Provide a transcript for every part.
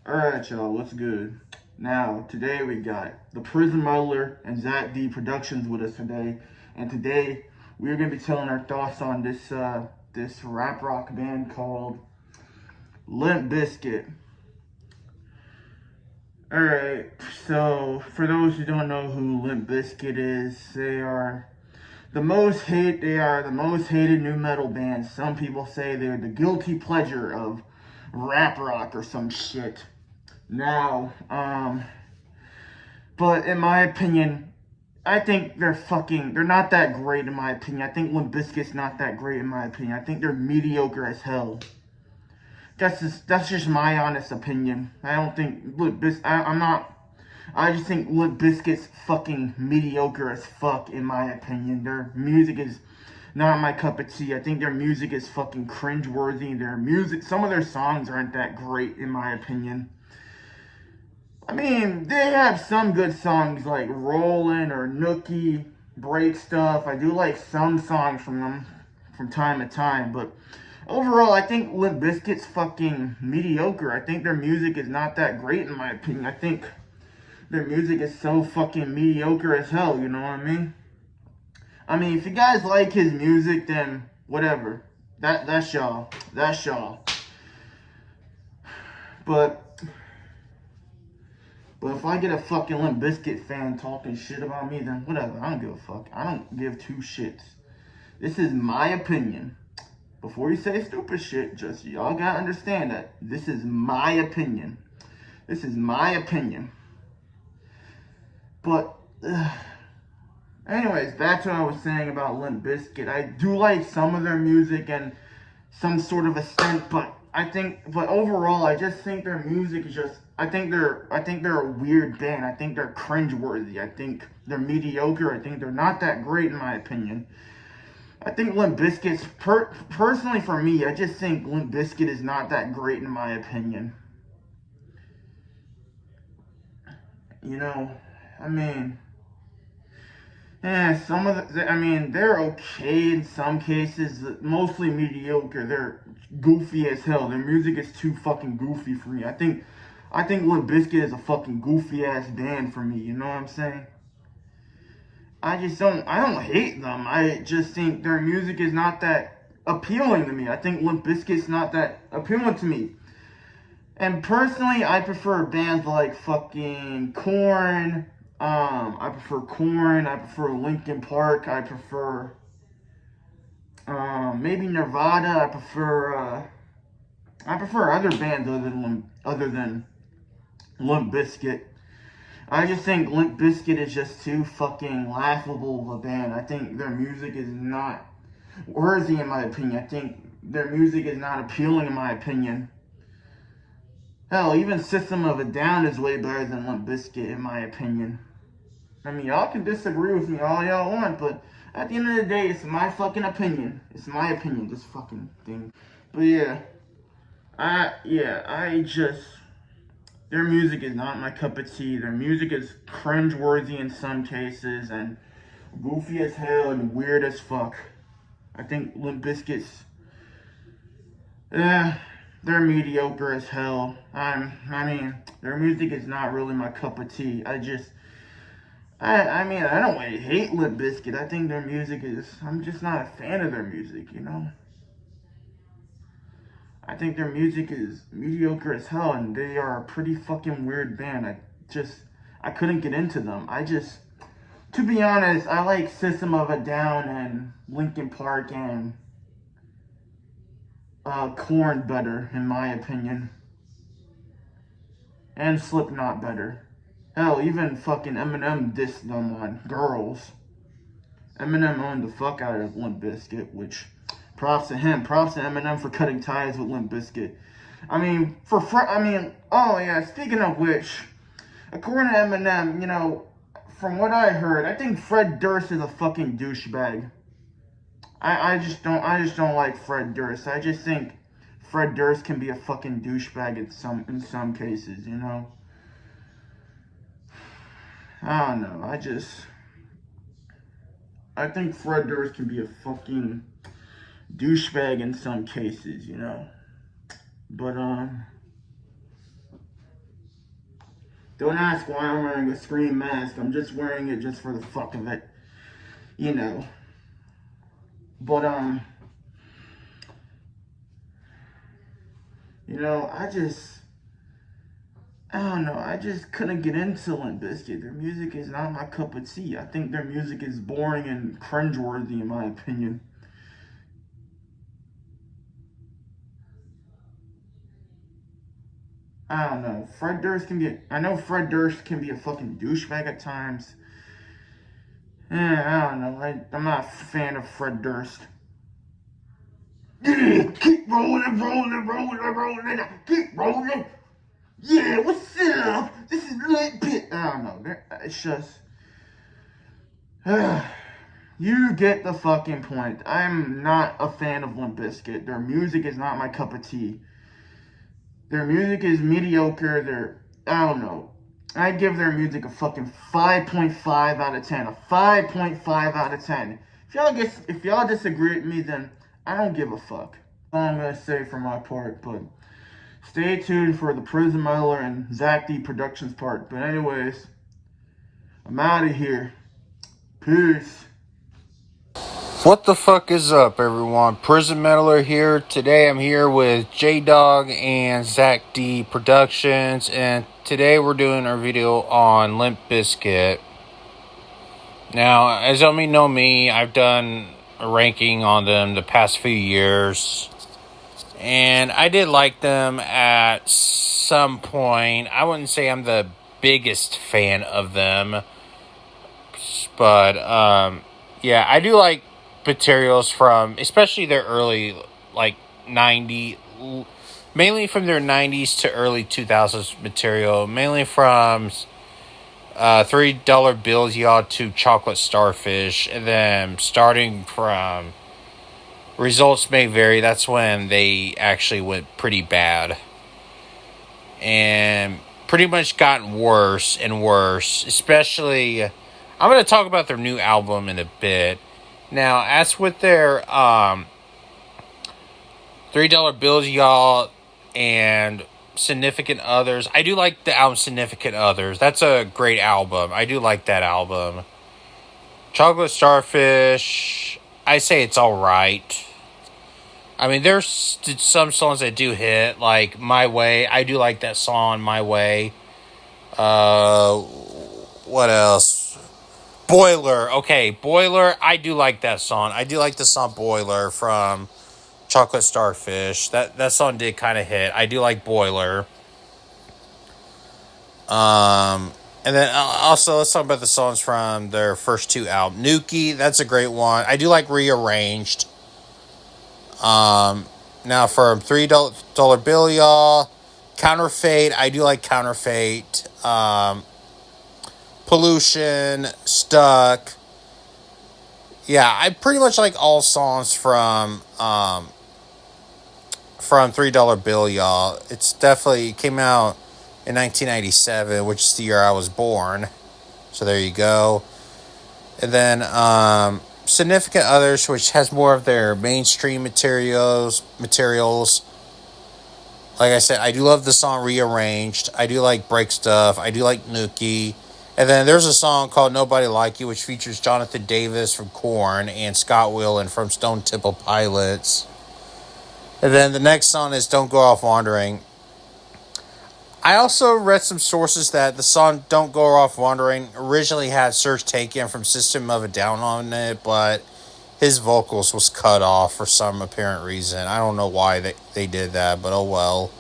Alright, y'all, what's good? Now, today we got the Prisonmetaller and Feat.The Productions with us today. And today, we're going to be telling our thoughts on this rap rock band called Limp Bizkit. Alright, so for those who don't know who Limp Bizkit is, they are the most hated nu metal band. Some people say they're the guilty pleasure of rap rock or some shit. Now, but in my opinion, I think they're not that great in my opinion. I think Limp Bizkit's not that great in my opinion. I think they're mediocre as hell. That's just my honest opinion. I don't think Limp Bizkit, I just think Limp Bizkit's fucking mediocre as fuck in my opinion. Their music is not my cup of tea. I think their music is fucking cringeworthy. Some of their songs aren't that great in my opinion. I mean, they have some good songs like Rollin' or Nookie, Break Stuff. I do like some songs from them from time to time, but overall, I think Limp Bizkit's fucking mediocre. I think their music is not that great in my opinion. I think their music is so fucking mediocre as hell, you know what I mean? I mean, if you guys like his music, then whatever. That's y'all. That's y'all. But if I get a fucking Limp Bizkit fan talking shit about me, then whatever. I don't give a fuck. I don't give two shits. This is my opinion. Before you say stupid shit, just y'all gotta understand that this is my opinion. This is my opinion. But anyways, back to what I was saying about Limp Bizkit. I do like some of their music and some sort of extent, but overall, I just think their music is just. I think they're a weird band. I think they're cringeworthy. I think they're mediocre. I think they're not that great in my opinion. I think Limp Bizkit's personally for me, I just think Limp Bizkit is not that great in my opinion. You know, I mean, yeah, they're okay in some cases, mostly mediocre. They're goofy as hell. Their music is too fucking goofy for me. I think Limp Bizkit is a fucking goofy ass band for me, you know what I'm saying? I don't hate them. I just think their music is not that appealing to me. I think Limp Bizkit's not that appealing to me. And personally, I prefer bands like fucking Korn. I prefer Linkin Park. I prefer maybe Nirvana. I prefer other bands other than Limp Bizkit. I just think Limp Bizkit is just too fucking laughable of a band. I think their music is not worthy in my opinion. I think their music is not appealing in my opinion. Hell, even System of a Down is way better than Limp Bizkit in my opinion. I mean, y'all can disagree with me all y'all want, but at the end of the day, it's my fucking opinion. It's my opinion, this fucking thing. But yeah, their music is not my cup of tea. Their music is cringeworthy in some cases and goofy as hell and weird as fuck. I think Limp Bizkit's, they're mediocre as hell. I mean, their music is not really my cup of tea. I don't really hate Limp Bizkit. I think their music I'm just not a fan of their music, you know? I think their music is mediocre as hell, and they are a pretty fucking weird band. I couldn't get into them. To be honest, I like System of a Down and Linkin Park and Korn better, in my opinion. And Slipknot better. Hell, even fucking Eminem dissed them on Girls. Eminem owned the fuck out of Limp Bizkit, which, props to him. Props to Eminem for cutting ties with Limp Bizkit. Speaking of which, according to Eminem, you know, from what I heard, I think Fred Durst is a fucking douchebag. I just don't like Fred Durst. I just think Fred Durst can be a fucking douchebag in some cases, you know? I don't know. I think Fred Durst can be a fucking douchebag in some cases, you know? But, Don't ask why I'm wearing a Scream mask. I'm just wearing it just for the fuck of it. You know. But, you know, I don't know, I just couldn't get into Limp Bizkit. Their music is not my cup of tea. I think their music is boring and cringeworthy, in my opinion. I don't know. I know Fred Durst can be a fucking douchebag at times. I don't know. I'm not a fan of Fred Durst. Yeah, keep rolling, rolling, rolling, rolling, keep rolling. Yeah, what's up? This is Limp Bizkit. I don't know. It's just, you get the fucking point. I'm not a fan of Limp Bizkit. Their music is not my cup of tea. Their music is mediocre. I don't know. I give their music a fucking 5.5 out of 10. A 5.5 out of 10. If y'all disagree with me, then I don't give a fuck. That's all I'm gonna say for my part, but stay tuned for the Prisonmetaller and Feat.The Productions part. But anyways, I'm out of here. Peace. What the fuck is up, everyone? Prisonmetaller here. Today I'm here with J-Dog and Feat.The Productions, and today we're doing our video on Limp Bizkit. Now, as you may know me, I've done a ranking on them the past few years, and I did like them at some point. I wouldn't say I'm the biggest fan of them, but yeah, I do like materials from, especially their early, like, 90, mainly from their 90s to early 2000s material, mainly from $3 bills, y'all, to Chocolate Starfish, and then starting from Results May Vary, that's when they actually went pretty bad, and pretty much gotten worse and worse. Especially, I'm going to talk about their new album in a bit. Now, as with their $3 bills, y'all, and Significant Others, I do like the album Significant Others. That's a great album. I do like that album. Chocolate Starfish, I say it's alright. I mean, there's some songs that do hit, like My Way. I do like that song, My Way. What else? Boiler. Okay, Boiler. I do like that song. I do like the song Boiler from Chocolate Starfish. That song did kind of hit. I do like Boiler. And then also let's talk about the songs from their first two albums. Nuki, that's a great one. I do like Rearranged. Now from $3 bill, y'all. Counterfeit. I do like Counterfeit. Pollution, Stuck. Yeah, I pretty much like all songs from $3 bill, y'all. It's definitely came out in 1997, which is the year I was born. So there you go. And then Significant Others, which has more of their mainstream materials. Like I said, I do love the song Rearranged. I do like Break Stuff. I do like Nuki. And then there's a song called Nobody Like You, which features Jonathan Davis from Korn and Scott Weiland from Stone Temple Pilots. And then the next song is Don't Go Off Wandering. I also read some sources that the song Don't Go Off Wandering originally had Serge Tankian from System of a Down on it, but his vocals was cut off for some apparent reason. I don't know why they did that, but oh well.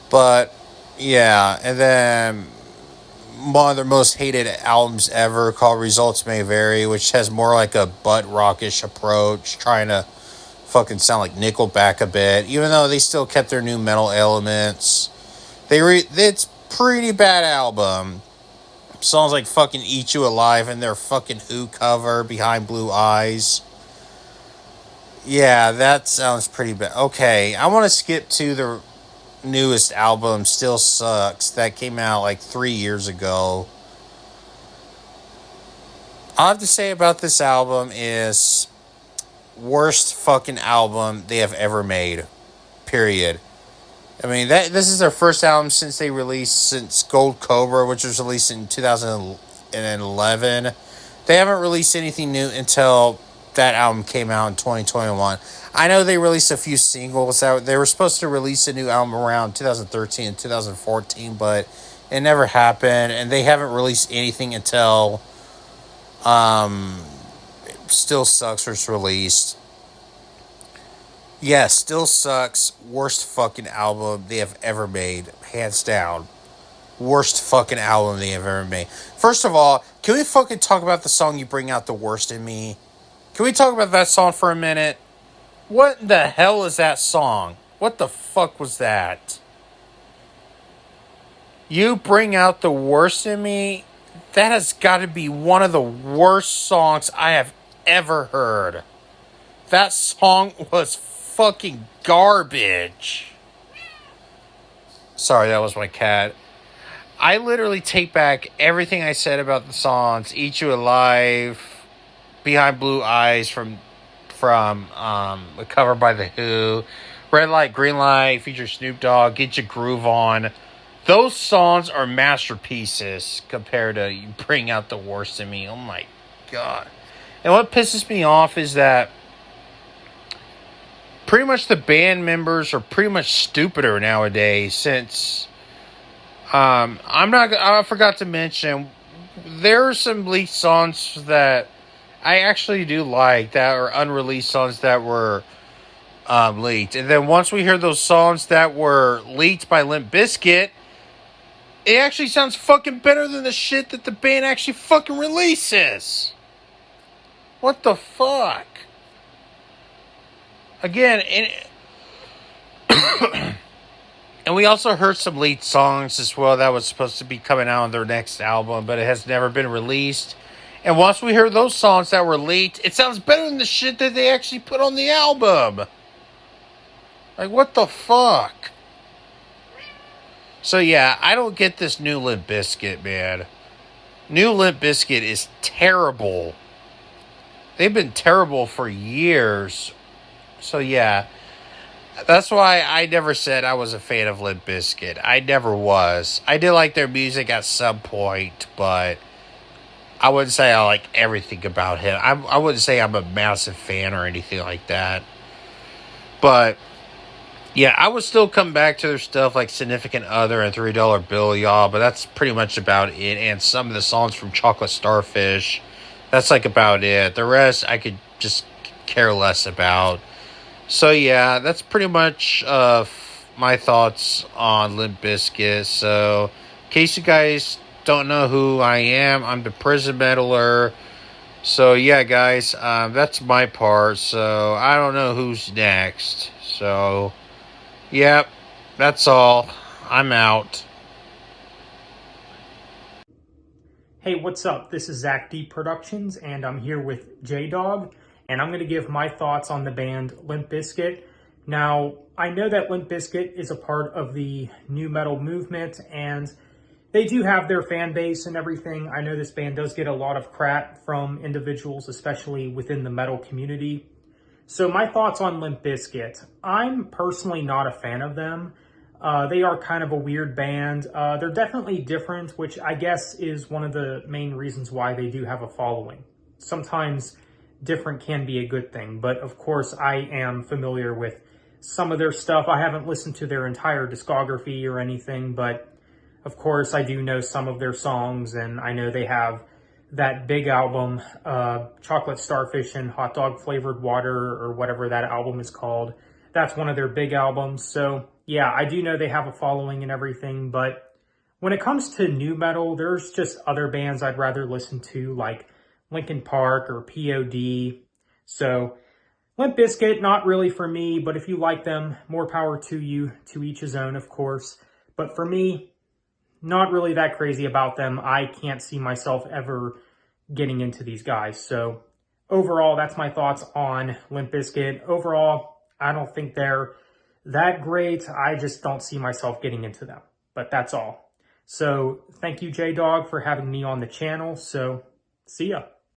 But, yeah, and then one of their most hated albums ever called Results May Vary, which has more like a butt rockish approach, trying to fucking sound like Nickelback a bit, even though they still kept their new metal elements. It's pretty bad album. Songs like fucking Eat You Alive and their fucking Who cover, Behind Blue Eyes. Yeah, that sounds pretty bad. Okay, I want to skip to the newest album, Still Sucks, that came out like 3 years ago. All I have to say about this album is worst fucking album they have ever made. Period. I mean, this is their first album since Gold Cobra, which was released in 2011. They haven't released anything new until that album came out in 2021. I know they released a few singles. They were supposed to release a new album around 2013 and 2014, but it never happened. And they haven't released anything until Still Sucks was released. Yeah, Still Sucks. Worst fucking album they have ever made. Hands down. Worst fucking album they have ever made. First of all, can we fucking talk about the song You Bring Out the Worst in Me? Can we talk about that song for a minute? What the hell is that song? What the fuck was that? You Bring Out the Worst in Me? That has got to be one of the worst songs I have ever heard. That song was fucking garbage. Sorry, that was my cat. I literally take back everything I said about the songs Eat You Alive, Behind Blue Eyes from a cover by The Who, Red Light, Green Light, features Snoop Dogg, Get Your Groove On. Those songs are masterpieces compared to You Bring Out the Worst in Me. Oh my god. And what pisses me off is that pretty much the band members are pretty much stupider nowadays since I forgot to mention there are some leaked songs that I actually do like that are unreleased songs that were leaked. And then once we hear those songs that were leaked by Limp Bizkit, it actually sounds fucking better than the shit that the band actually fucking releases. What the fuck? Again, and we also heard some leaked songs as well that was supposed to be coming out on their next album, but it has never been released. And once we hear those songs that were leaked, it sounds better than the shit that they actually put on the album. Like, what the fuck? So yeah, I don't get this new Limp Bizkit, man. New Limp Bizkit is terrible. They've been terrible for years. So yeah, that's why I never said I was a fan of Limp Bizkit. I never was. I did like their music at some point, but I wouldn't say I like everything about him. I wouldn't say I'm a massive fan or anything like that. But yeah, I would still come back to their stuff like Significant Other and $3 Bill, y'all, but that's pretty much about it. And some of the songs from Chocolate Starfish, that's like about it. The rest I could just care less about. So yeah, that's pretty much my thoughts on Limp Bizkit. So in case you guys don't know who I am, I'm the Prisonmetaller. So yeah, guys, that's my part. So I don't know who's next. So yep, that's all. I'm out. Hey, what's up? This is Zach D Productions, and I'm here with J-Dog, and I'm going to give my thoughts on the band Limp Bizkit. Now, I know that Limp Bizkit is a part of the nu metal movement, and they do have their fan base and everything. I know this band does get a lot of crap from individuals, especially within the metal community. So my thoughts on Limp Bizkit. I'm personally not a fan of them. They are kind of a weird band. They're definitely different, which I guess is one of the main reasons why they do have a following. Sometimes different can be a good thing, but of course I am familiar with some of their stuff. I haven't listened to their entire discography or anything, but of course I do know some of their songs, and I know they have that big album, Chocolate Starfish and Hot Dog Flavored Water, or whatever that album is called. That's one of their big albums. So yeah, I do know they have a following and everything, but when it comes to nu metal, there's just other bands I'd rather listen to, like Linkin Park or POD. So Limp Bizkit, not really for me, but if you like them, more power to you, to each his own, of course. But for me, not really that crazy about them. I can't see myself ever getting into these guys. So overall, that's my thoughts on Limp Bizkit. Overall, I don't think they're that great. I just don't see myself getting into them. But that's all. So thank you, J-Dog, for having me on the channel. So see ya.